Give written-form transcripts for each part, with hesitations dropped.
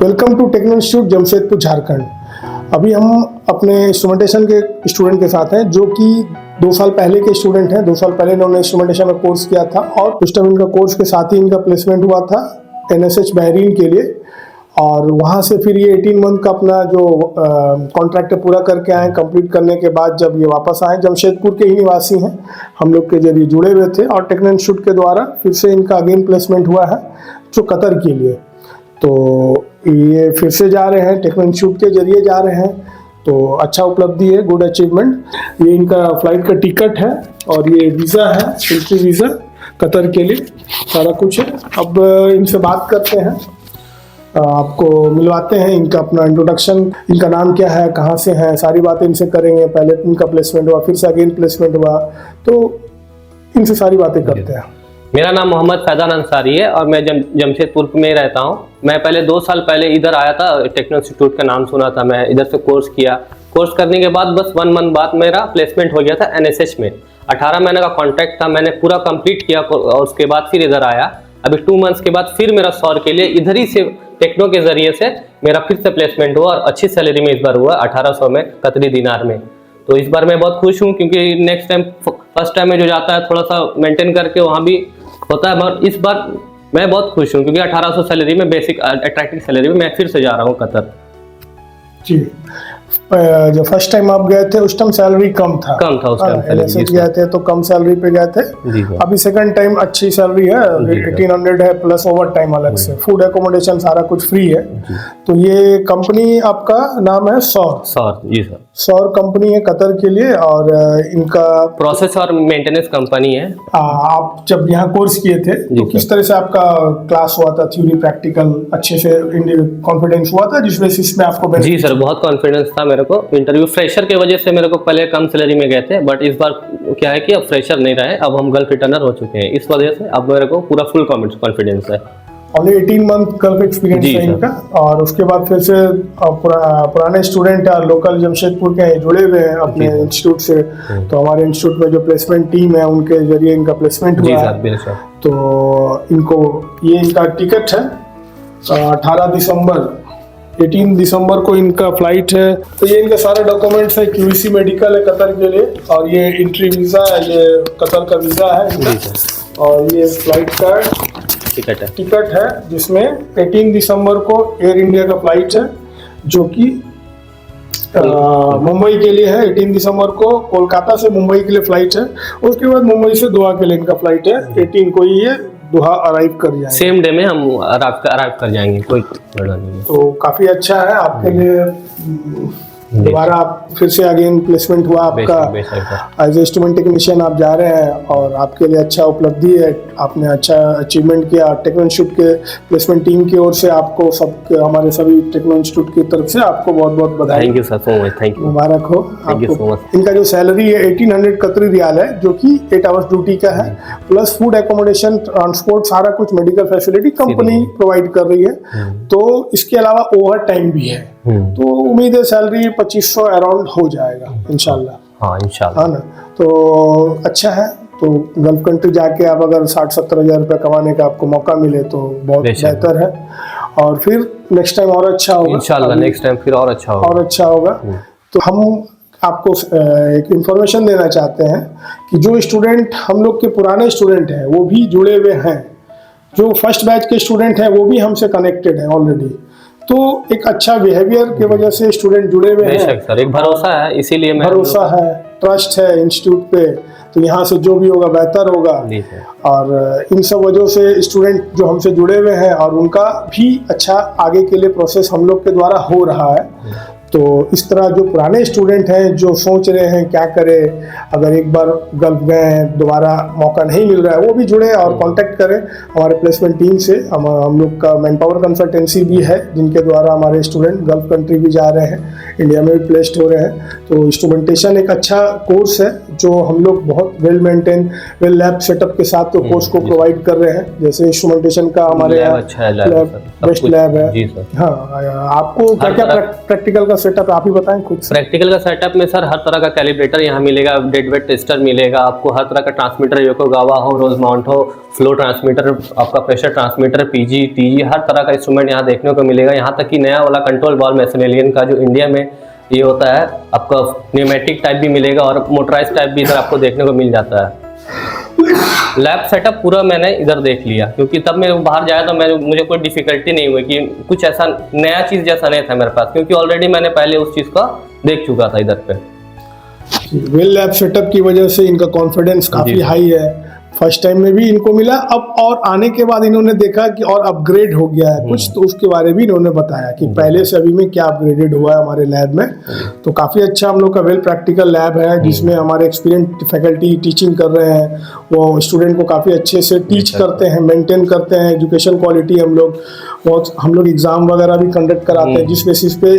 Welcome to Techno Institute Jamshedpur Jharkhand. अभी हम अपने इंस्ट्रूमेंटेशन के स्टूडेंट के साथ हैं जो कि 2 साल पहले के स्टूडेंट हैं। 2 साल पहले इन्होंने इंस्ट्रूमेंटेशन का कोर्स किया था और उस टाइम इनका कोर्स के साथ ही इनका प्लेसमेंट हुआ था NSH बहरीन के लिए। और वहाँ से फिर ये 18 मंथ का अपना जो कॉन्ट्रैक्ट पूरा करके आए। कंप्लीट करने के बाद जब ये वापस आए, जमशेदपुर के ही निवासी हैं, हम लोग के जरिए जुड़े हुए थे और टेक्नो इंस्टीट्यूट के द्वारा फिर से इनका अगेन प्लेसमेंट हुआ है जो कतर के लिए। तो ये फिर से जा रहे हैं, टेक्नो इंस्टीट्यूट के जरिए जा रहे हैं, तो अच्छा उपलब्धि है, गुड अचीवमेंट। ये इनका फ्लाइट का टिकट है और ये वीज़ा है, एंट्री वीज़ा कतर के लिए, सारा कुछ है। अब इनसे बात करते हैं, आपको मिलवाते हैं, इनका अपना इंट्रोडक्शन, इनका नाम क्या है, कहाँ से हैं, सारी बातें इनसे करेंगे। पहले इनका प्लेसमेंट हुआ, फिर से अगेन प्लेसमेंट हुआ, तो इनसे सारी बातें करते हैं। मेरा नाम मोहम्मद फैजान अंसारी है और मैं जमशेदपुर में रहता हूँ। मैं पहले 2 साल पहले इधर आया था, टेक्नो इंस्टीट्यूट का नाम सुना था, मैं इधर से कोर्स किया। कोर्स करने के बाद बस 1 मंथ बाद मेरा प्लेसमेंट हो गया था NSH में। 18 महीने का कॉन्ट्रैक्ट था, मैंने पूरा कंप्लीट किया और उसके बाद फिर इधर आया। अभी 2 मंथ्स के बाद फिर मेरा सौर के लिए इधर ही से टेक्नो के जरिए से मेरा फिर से प्लेसमेंट हुआ और अच्छी सैलरी में इस बार हुआ 1800 में कतरी दिनार में। तो इस बार मैं बहुत खुश हूँ क्योंकि नेक्स्ट टाइम फर्स्ट टाइम में जो जाता है थोड़ा सा मेंटेन करके वहाँ भी होता है, मगर इस बार मैं बहुत खुश हूँ क्योंकि 1800 सैलरी में, बेसिक अट्रैक्टिव सैलरी में मैं फिर से जा रहा हूँ कतर। जी, जो फर्स्ट टाइम आप गए थे उस टाइम सैलरी कम था उस टाइम NSH गए थे तो कम सैलरी पे गए थे। अभी सेकंड टाइम अच्छी सैलरी है, 1800 है प्लस ओवर टाइम अलग से, फूड एकोमोडेशन सारा कुछ फ्री है। तो ये कंपनी आपका नाम है सौर? जी सर, सौर कंपनी है कतर के लिए और इनका प्रोसेस और मेंटेनेंस कंपनी है। आप जब यहाँ कोर्स किए थे तो किस तरह से आपका क्लास हुआ था, थ्योरी प्रैक्टिकल अच्छे से कॉन्फिडेंस हुआ था जिस बेसिस में आपको? जी सर, बहुत कॉन्फिडेंस था मेरे को। इंटरव्यू फ्रेशर के वजह से मेरे को पहले कम सैलरी में गए थे, बट इस बार क्या है कि अब फ्रेशर नहीं रहे, अब हम गल्फ रिटर्नर हो चुके हैं, इस वजह से अब मेरे को पूरा फुल कॉन्फिडेंस है। ओनली 18 मंथ गल्फ एक्सपीरियंस है इनका और उसके बाद फिर से पुराने स्टूडेंट लोकल जमशेदपुर के जुड़े हुए हैं अपने इंस्टीट्यूट से। तो हमारे इंस्टीट्यूट में जो प्लेसमेंट टीम है उनके जरिए इनका प्लेसमेंट हुआ है। तो इनको ये इनका टिकट है 18 दिसंबर को इनका फ्लाइट है। तो ये इनके सारे डॉक्यूमेंट्स है, QVC मेडिकल है कतर के लिए और ये एंट्री वीज़ा है, ये कतर का वीज़ा है इनका, और ये फ्लाइट का टिकट है जिसमें 18 दिसंबर को एयर इंडिया का फ्लाइट है जो कि मुंबई के लिए है। 18 दिसंबर को कोलकाता से मुंबई के लिए फ्लाइट है, उसके बाद मुंबई से दोहा के लिए इनका फ्लाइट है। 18 को ये दोहा अराइव कर जाएंगे, सेम डे में हम अराइव कर जाएंगे, कोई बड़ा नहीं है। तो काफ़ी अच्छा है आपके लिए। दोबारा आप फिर से अगेन प्लेसमेंट हुआ आपका एज ए इंस्ट्रूमेंट टेक्नीशियन, आप जा रहे हैं और आपके लिए अच्छा उपलब्धि है, आपने अच्छा अचीवमेंट किया। टेक्नो इंस्टीट्यूट के प्लेसमेंट टीम की ओर से आपको हमारे सभी टेक्नो इंस्टीट्यूट की तरफ से आपको बहुत बहुत बधाई। Thank you sir, so much, thank you, मुबारक हो आपको। इनका जो सैलरी है 1800 कतरी रियाल है जो कि 8 आवर्स ड्यूटी का है, प्लस फूड एकोमोडेशन, ट्रांसपोर्ट, सारा कुछ मेडिकल फैसिलिटी कंपनी प्रोवाइड कर रही है। तो इसके अलावा ओवर टाइम भी है, तो उम्मीद है सैलरी 2500 अराउंड हो जाएगा इंशाल्लाह। हाँ इंशाल्लाह, हाँ ना, तो अच्छा है। तो गल्फ कंट्री जाके आप अगर 60-70 हज़ार रुपये कमाने का आपको मौका मिले तो बहुत बेहतर है और फिर नेक्स्ट टाइम और अच्छा होगा इंशाल्लाह। नेक्स्ट टाइम फिर और अच्छा होगा। तो हम आपको एक इन्फॉर्मेशन देना चाहते हैं कि जो स्टूडेंट हम लोग के पुराने स्टूडेंट हैं वो भी जुड़े हुए हैं, जो फर्स्ट बैच के स्टूडेंट हैं वो भी हमसे कनेक्टेड है ऑलरेडी। तो एक अच्छा बिहेवियर की वजह से स्टूडेंट जुड़े हुए हैं सर, एक भरोसा है, इसीलिए भरोसा है, ट्रस्ट है इंस्टीट्यूट पे। तो यहाँ से जो भी होगा बेहतर होगा और इन सब वजहों से स्टूडेंट जो हमसे जुड़े हुए हैं और उनका भी अच्छा आगे के लिए प्रोसेस हम लोग के द्वारा हो रहा है। तो इस तरह जो पुराने स्टूडेंट हैं जो सोच रहे हैं क्या करें, अगर एक बार गल्फ गए हैं दोबारा मौका नहीं मिल रहा है, वो भी जुड़े और कांटेक्ट करें हमारे प्लेसमेंट टीम से। हम लोग का मैन पावर कंसल्टेंसी भी है जिनके द्वारा हमारे स्टूडेंट गल्फ कंट्री भी जा रहे हैं, इंडिया में भी प्लेस्ड हो रहे हैं। तो इंस्ट्रूमेंटेशन एक अच्छा कोर्स है जो हम लोग बहुत well maintain, well lab setup के साथ तो कोर्स को प्रोवाइड कर रहे हैं। जैसे इंस्ट्रूमेंटेशन का हमारे यहाँ बेस्ट लैब है। हाँ, आपको क्या क्या प्रैक्टिकल का सेटअप आप ही बताएं खुद से। प्रैक्टिकल का सेटअप में सर हर तरह का कैलिब्रेटर यहाँ मिलेगा, डेड वेट टेस्टर मिलेगा आपको, हर तरह का ट्रांसमीटर, योकोगावा हो, रोजमाउंट हो, फ्लो ट्रांसमीटर, आपका प्रेशर ट्रांसमीटर, पीजी, टीजी, हर तरह का इंस्ट्रूमेंट यहाँ देखने को मिलेगा। यहाँ तक कि नया वाला कंट्रोल बॉल मैक्सिमिलियन का जो इंडिया में ये होता है, आपका न्यूमेटिक टाइप भी मिलेगा और मोटराइज टाइप भी इधर आपको देखने को मिल जाता है। लैब सेटअप पूरा मैंने इधर देख लिया, क्योंकि तब मैं बाहर जाया तो मुझे कोई डिफिकल्टी नहीं हुई कि कुछ ऐसा नया चीज़ जैसा नहीं था मेरे पास, क्योंकि ऑलरेडी मैंने पहले उस चीज़ का देख चुका था इधर पे। वेल लैब सेटअप की वजह से इनका कॉन्फिडेंस काफ़ी हाई है। फर्स्ट टाइम में भी इनको मिला, अब और आने के बाद इन्होंने देखा कि और अपग्रेड हो गया है कुछ, तो उसके बारे में इन्होंने बताया कि पहले से अभी में क्या अपग्रेडेड हुआ है हमारे लैब में। तो काफ़ी अच्छा हम लोग का वेल प्रैक्टिकल लैब है, जिसमें हमारे एक्सपीरियंस फैकल्टी टीचिंग कर रहे हैं, वो स्टूडेंट को काफ़ी अच्छे से टीच करते हैं, मेंटेन करते हैं एजुकेशन क्वालिटी। हम लोग एग्ज़ाम वगैरह भी कंडक्ट कराते हैं, जिस बेसिस पे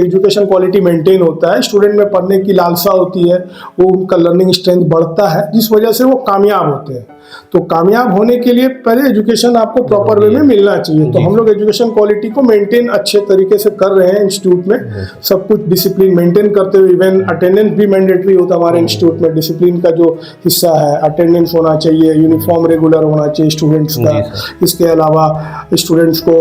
एजुकेशन क्वालिटी मेंटेन होता है, स्टूडेंट में पढ़ने की लालसा होती है, वो उनका लर्निंग स्ट्रेंथ बढ़ता है, जिस वजह से वो कामयाब होते हैं। तो कामयाब होने के लिए पहले एजुकेशन आपको प्रॉपर वे में मिलना चाहिए। तो हम लोग एजुकेशन क्वालिटी को मेंटेन अच्छे तरीके से कर रहे हैं इंस्टीट्यूट में, सब कुछ डिसिप्लिन मेंटेन करते हुए। इवन अटेंडेंस भी मैंडेटरी होता है हमारे इंस्टीट्यूट में, डिसिप्लिन का जो हिस्सा है, अटेंडेंस होना चाहिए, यूनिफॉर्म रेगुलर होना चाहिए स्टूडेंट्स का। इसके अलावा स्टूडेंट्स को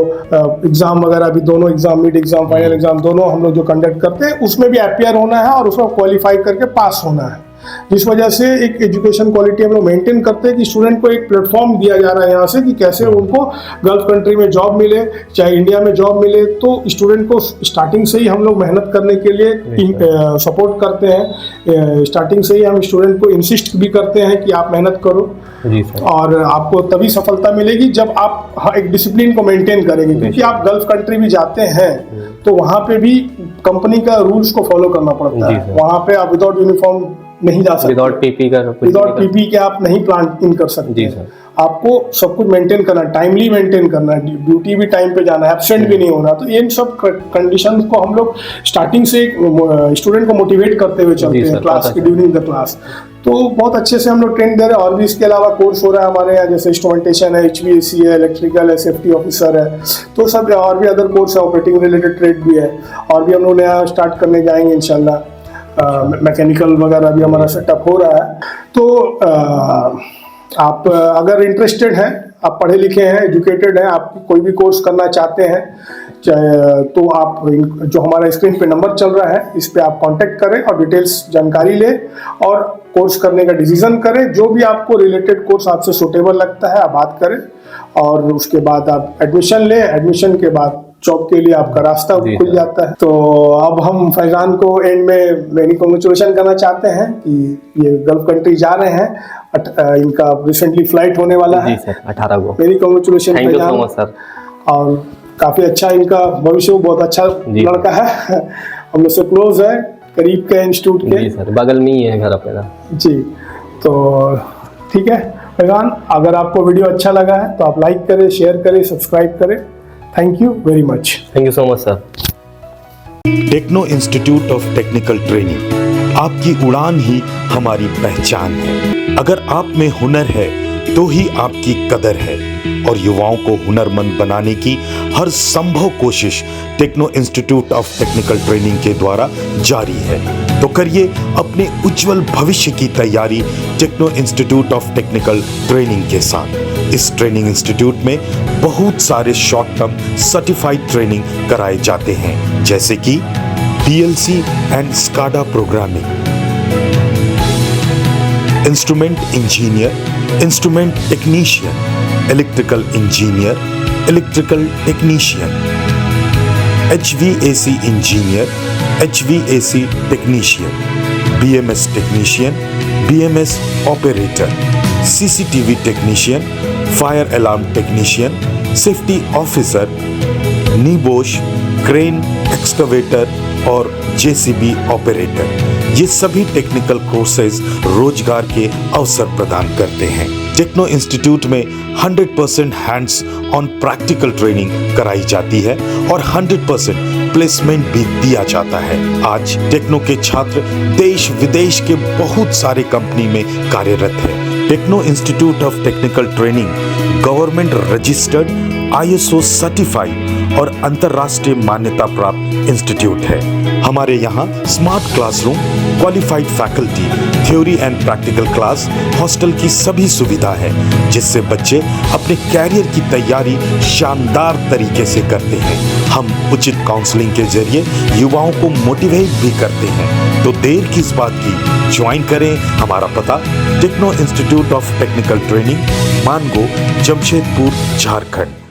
एग्जाम वगैरह भी, दोनों exam, mid exam, final exam, दोनों हम लोग जो कंडक्ट करते हैं उसमें भी अपीयर होना है और उसमें क्वालिफाई करके पास होना है। जिस वजह से एक एजुकेशन क्वालिटी हम लोग मेंटेन करते हैं कि स्टूडेंट को एक प्लेटफॉर्म दिया जा रहा है यहाँ से कि कैसे उनको गल्फ कंट्री में जॉब मिले, चाहे इंडिया में जॉब मिले। तो स्टूडेंट को स्टार्टिंग से ही हम लोग मेहनत करने के लिए सपोर्ट करते हैं। स्टार्टिंग से ही हम स्टूडेंट को इंसिस्ट भी करते हैं कि आप मेहनत करो जी सर। और आपको तभी सफलता मिलेगी जब आप एक डिसिप्लिन को मेंटेन करेंगे, क्योंकि आप गल्फ कंट्री भी जाते हैं तो वहाँ पे भी कंपनी का रूल्स को फॉलो करना पड़ता है। वहाँ पे आप विदाउट यूनिफॉर्म नहीं जा सकते, विदाउट पीपी के आप नहीं प्लांट इन कर सकते हैं। आपको सब कुछ मेंटेन करना, टाइमली मेंटेन करना, ड्यूटी भी टाइम पे जाना, एब्सेंट भी नहीं होना। तो इन सब कंडीशन को हम लोग स्टार्टिंग से स्टूडेंट को मोटिवेट करते हुए चलते हैं क्लास के ड्यूरिंग द क्लास। तो बहुत अच्छे से हम लोग ट्रेन दे रहे हैं। और भी इसके अलावा कोर्स हो रहा है हमारे यहाँ, जैसे इंस्ट्रूमेंटेशन है, HVAC है, इलेक्ट्रिकल है, सेफ्टी ऑफिसर है, तो सब और भी अदर कोर्स है, ऑपरेटिंग रिलेटेड ट्रेड भी है। और भी हम लोग नया स्टार्ट करने जाएंगे इंशाल्लाह, मैकेनिकल वगैरह भी हमारा सेटअप हो रहा है। तो आप अगर इंटरेस्टेड हैं, आप पढ़े लिखे हैं, एजुकेटेड हैं, आप कोई भी कोर्स करना चाहते हैं, तो आप जो हमारा स्क्रीन पे नंबर चल रहा है इस पे आप कांटेक्ट करें और डिटेल्स जानकारी लें और कोर्स करने का डिसीजन करें। जो भी आपको रिलेटेड कोर्स आपसे सूटेबल लगता है आप बात करें और उसके बाद आप एडमिशन लें। एडमिशन के बाद जॉब के लिए आपका रास्ता खुल जाता है। तो अब हम फैजान को एंड में मेरी कॉन्ग्रेचुलेशन करना चाहते हैं कि ये गल्फ कंट्री जा रहे हैं। इनका रिसेंटली फ्लाइट होने वाला है 18 को। मेरी congratulation thank you so much sir. और काफ़ी अच्छा इनका भविष्य, बहुत अच्छा लड़का है, हम लोग से क्लोज है, करीब के इंस्टीट्यूट के। जी सर, बगल में ही है घर अपना। जी, तो ठीक है फैजान, अगर आपको वीडियो अच्छा लगा है तो आप लाइक करें, शेयर करें, सब्सक्राइब करें। Thank you very much. Thank you so much sir. Techno Institute of Technical Training, आपकी उड़ान ही हमारी पहचान है। अगर आप में हुनर है तो ही आपकी कदर है और युवाओं को हुनरमंद बनाने की हर संभव कोशिश Techno Institute of Technical Training के द्वारा जारी है। तो करिए अपने उज्जवल भविष्य की तैयारी Techno Institute of Technical Training के साथ। इस ट्रेनिंग इंस्टीट्यूट में बहुत सारे शॉर्ट टर्म सर्टिफाइड ट्रेनिंग कराए जाते हैं, जैसे कि PLC and SCADA programming, instrument engineer, instrument technician, electrical engineer, electrical technician, HVAC engineer, HVAC technician, BMS technician, BMS operator, CCTV technician, fire alarm technician, safety officer, NEBOSH, crane, excavator और JCB operator. ये सभी technical courses रोजगार के अवसर प्रदान करते हैं। Techno institute में 100% हैंड्स ऑन प्रैक्टिकल ट्रेनिंग कराई जाती है और 100% प्लेसमेंट भी दिया जाता है। आज टेक्नो के छात्र देश विदेश के बहुत सारे कंपनी में कार्यरत है। Techno Institute of Technical Training government registered, ISO certified और अंतर्राष्ट्रीय मान्यता प्राप्त इंस्टीट्यूट है। हमारे यहाँ smart classroom, qualified faculty, theory and practical class, hostel की सभी सुविधा है, जिससे बच्चे अपने कैरियर की तैयारी शानदार तरीके से करते हैं। हम उचित काउंसलिंग के जरिए युवाओं को मोटिवेट भी करते हैं। तो देर किस बात की, ज्वाइन करें। हमारा पता Techno Institute of Technical Training, Mango, Jamshedpur, Jharkhand.